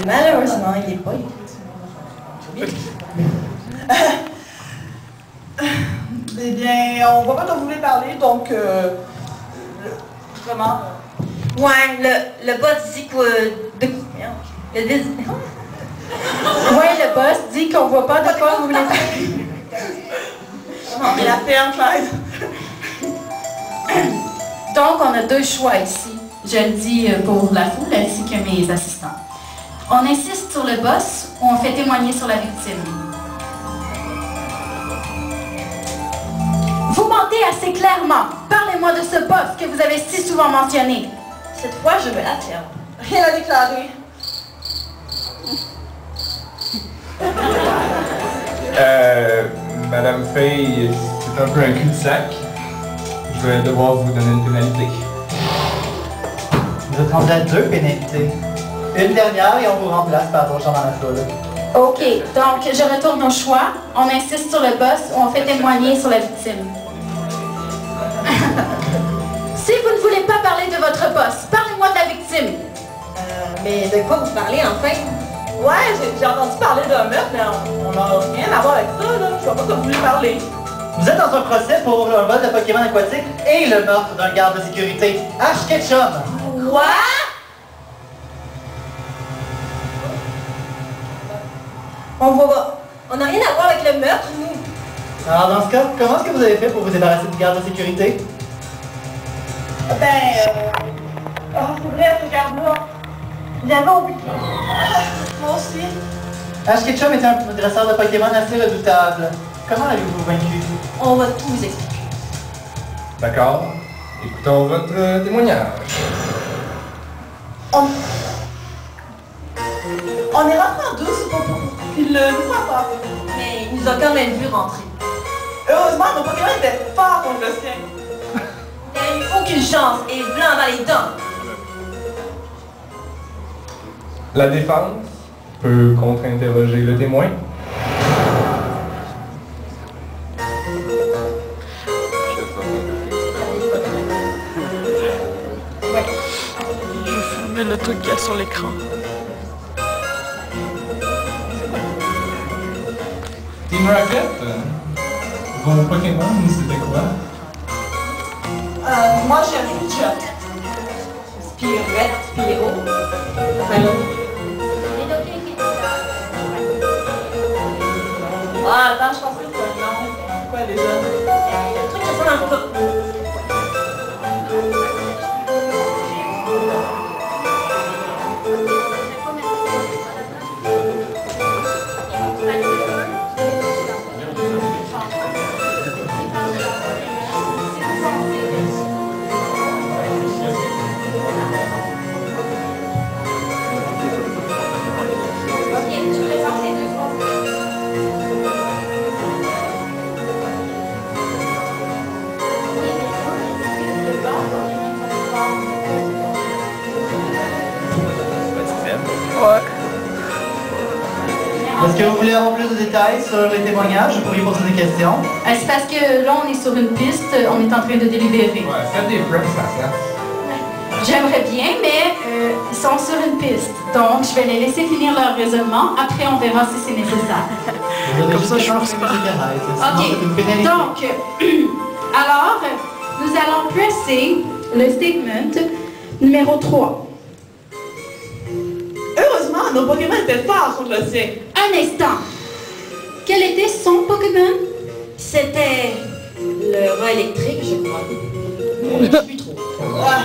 Malheureusement, il n'est pas écrit. Eh bien, on voit pas dont vous voulez parler, donc... comment? Ouais, le boss dit que... Ouais, le boss dit qu'on voit pas de quoi vous voulez parler. Non, mais la ferme, Clyde. Donc, on a deux choix ici. Je le dis pour la foule ainsi que mes assistants. On insiste sur le boss ou on fait témoigner sur la victime. Vous mentez assez clairement. Parlez-moi de ce boss que vous avez si souvent mentionné. Cette fois, je me la ferme. Rien à déclarer. Madame Fay, c'est un peu un cul-de-sac. Je vais devoir vous donner une pénalité. Vous êtes rendu à 2 pénalités. Une dernière et on vous remplace par d'autres gens dans la foule. OK, donc je retourne au choix. On insiste sur le boss ou on fait témoigner sur la victime. Si vous ne voulez pas parler de votre boss, parlez-moi de la victime. Mais de quoi vous parlez, enfin? Ouais, j'ai entendu parler d'un meurtre, mais on n'a rien à voir avec ça, là. Je vois pas de quoi vous voulez parler. Vous êtes dans un procès pour un vol de Pokémon aquatique et le meurtre d'un garde de sécurité. Ash Ketchum. Quoi? On n'a rien à voir avec le meurtre, nous. Alors dans ce cas, comment est-ce que vous avez fait pour vous débarrasser du garde de sécurité? C'est vrai, ce garde-là. J'avais oublié. Moi aussi. Ash Ketchum était un dresseur de Pokémon assez redoutable. Comment l'avez-vous vaincu? On va tout vous expliquer. D'accord. Écoutons votre témoignage. On est rentré en douce pour qu'il ne nous voit pas. Mais il nous a quand même vu rentrer. Heureusement, nos Pokémon étaient forts contre le sien. Il n'a eu aucune chance et blanc dans les dents. La défense peut contre-interroger le témoin. Je fermais le truc qu'il y a sur l'écran. Team Rocket, vos Pokémon, c'était quoi? Moi, j'ai un Pidgeot. Spirette, Spiro. Enfin, l'autre. Ah, attends, je pense que c'est un nom. Quoi, déjà? Le truc qui ressemble un peu. Est-ce que vous voulez avoir plus de détails sur les témoignages? Vous pourriez poser des questions. C'est parce que là, on est sur une piste, on est en train de délibérer. Ouais, faites des press à ça. J'aimerais bien, mais ils sont sur une piste. Donc, je vais les laisser finir leur raisonnement. Après, on verra si c'est nécessaire. Comme ça, je force pas. OK. Donc, alors, nous allons presser le statement numéro 3. Heureusement, nos Pokémon étaient forts contre le sien. Un instant. Quel était son Pokémon? C'était le rat électrique, je crois. Je ne sais plus trop. Ouais,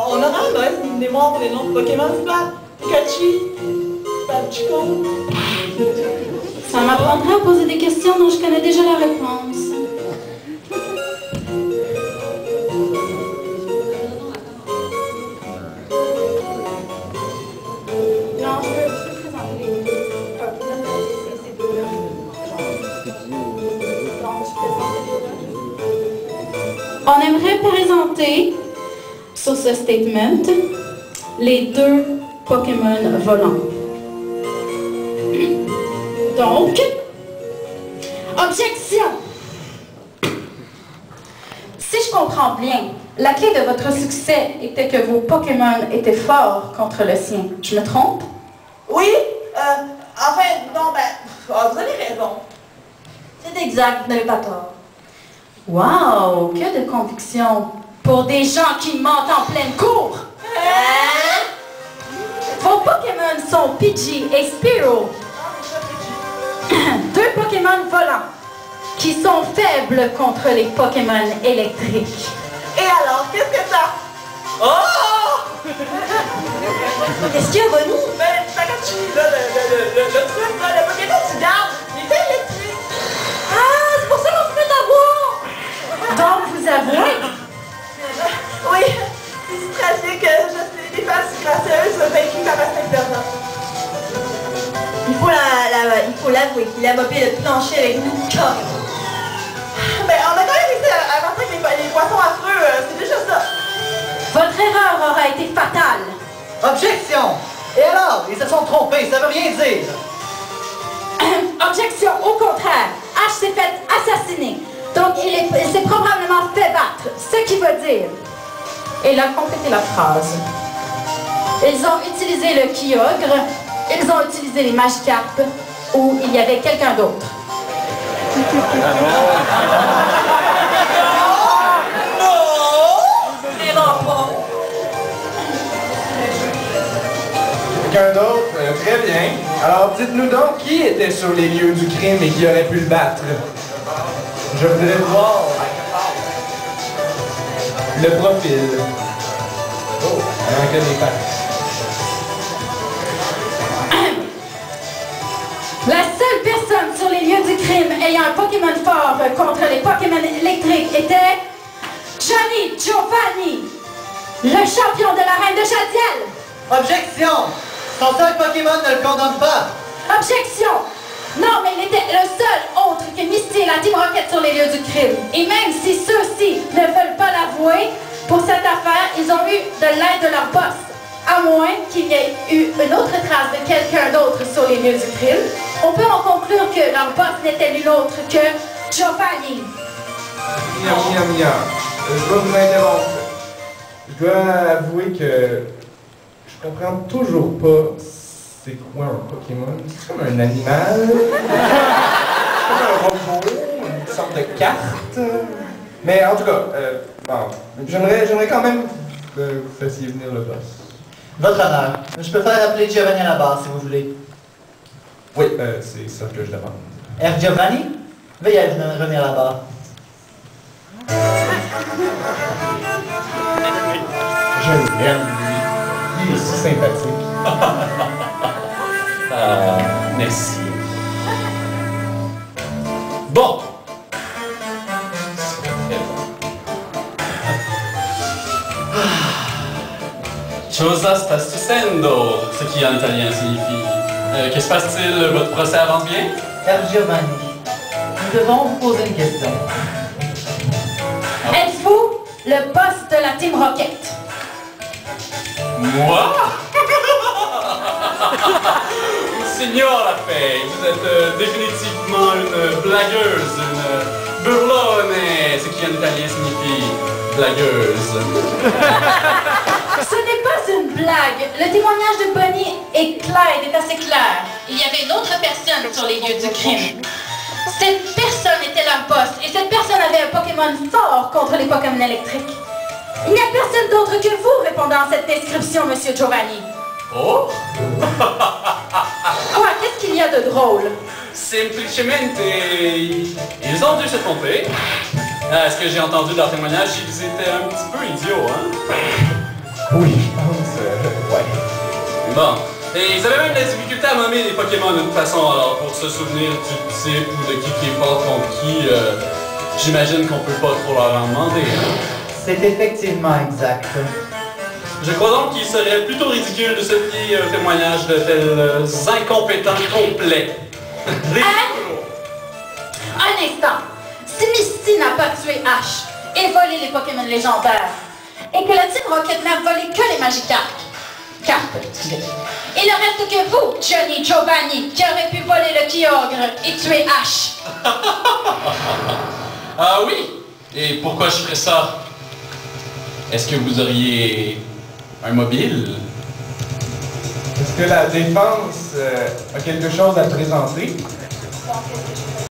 on aura une mauvaise mémoire pour les noms de Pokémon, c'est pas Pikachu, Pachiko. Ça m'apprendra à poser des questions dont je connais déjà la réponse. Non, je veux présenter ces deux-là. On aimerait présenter sur ce statement les deux Pokémon volants. Donc, objection! Si je comprends bien, la clé de votre succès était que vos Pokémon étaient forts contre le sien. Je me trompe? Oui, exact, vous n'avez pas tort. Wow, que de conviction pour des gens qui mentent en pleine cour. Vos Pokémon sont Pidgey et Spearow. Deux Pokémon volants qui sont faibles contre les Pokémon électriques. Et alors, qu'est-ce que ça? Oh! Qu'est-ce qu'il y a, Bonnie? Ben, Pikachu, là, le truc, là, le Pokémon, tu gardes, il était électrique. Ah, c'est pour ça qu'on se fait avoir! Donc, vous avouez? Oui, c'est si tragique que je suis des faces gracieuses vaincues par ma Saint-Bernard. Il faut l'avouer qu'il a mopé le plancher avec nous, carrément. Ben, on a quand même réussi à partir avec les poissons affreux, c'est déjà ça. Votre erreur aura été fatale. Objection! Et alors? Ils se sont trompés, ça veut rien dire. Objection, au contraire. Ash s'est fait assassiner. Donc, il s'est probablement fait battre. Ce qui veut dire... Et il a complété la phrase. Ils ont utilisé le Kyogre, ils ont utilisé les Magikarp, ou il y avait quelqu'un d'autre. Quelqu'un d'autre? Très bien. Alors, dites-nous donc qui était sur les lieux du crime et qui aurait pu le battre? Je voudrais voir le profil. Oh, on en connaît pas. La seule personne sur les lieux du crime ayant un Pokémon fort contre les Pokémon électriques était Johnny Giovanni, le champion de la Reine de Chadiel. Objection! Son seul Pokémon ne le condamne pas. Objection! Non, mais il était le seul autre que Misty et la Team Rocket sur les lieux du crime. Et même si ceux-ci ne veulent pas l'avouer, pour cette affaire, ils ont eu de l'aide de leur boss. À moins qu'il y ait eu une autre trace de quelqu'un d'autre sur les lieux du crime, on peut en conclure que leur boss n'était nul autre que Giovanni. Mia. Je dois vous interrompre. Je dois avouer que je comprends toujours pas c'est quoi un Pokémon. C'est comme un animal. C'est comme un robot, une sorte de carte. Mais en tout cas, bon, j'aimerais quand même que vous fassiez venir le boss. Votre honneur, je peux faire appeler Giovanni à la barre si vous voulez. Oui, c'est ça que je demande. R. Giovanni, veuillez revenir à la barre. Je l'aime, lui. Il est si sympathique. Merci. Bon. Cosa sta succedendo, ce qui en italien signifie. Que se passe-t-il? Votre procès avance bien? R. Giovanni, nous devons vous poser une question. Êtes-vous le boss de la Team Rocket? Moi? Signora Fay, vous êtes définitivement une blagueuse, une burlone, ce qui en italien signifie blagueuse. Ce n'est pas une blague. Le témoignage de Bonnie et Clyde est assez clair. Il y avait une autre personne sur les lieux du crime. Cette personne était leur boss et cette personne avait un Pokémon fort contre les Pokémon électriques. Il n'y a personne d'autre que vous répondant à cette description, Monsieur Giovanni. Oh? Quoi? Qu'est-ce qu'il y a de drôle? Simplement, ils ont dû se tromper. Est-ce que j'ai entendu leur témoignage? Ils étaient un petit peu idiots, hein? Oui, je pense, ouais. Bon. Et ils avaient même de la difficulté à nommer les Pokémon de toute façon, alors pour se souvenir du type ou de qui est fort contre qui, j'imagine qu'on peut pas trop leur en demander. Hein? C'est effectivement exact. Je crois donc qu'il serait plutôt ridicule de se fier au témoignage de tels incompétents complets. Un instant. Si Misty n'a pas tué Ash et volé les Pokémon légendaires, et que la Team Rocket n'a volé que les Magikarp, excusez. Il ne reste que vous, Johnny Giovanni, qui aurait pu voler le Kyogre et tuer Ash. Ah oui? Et pourquoi je ferais ça? Est-ce que vous auriez un mobile? Est-ce que la défense a quelque chose à présenter?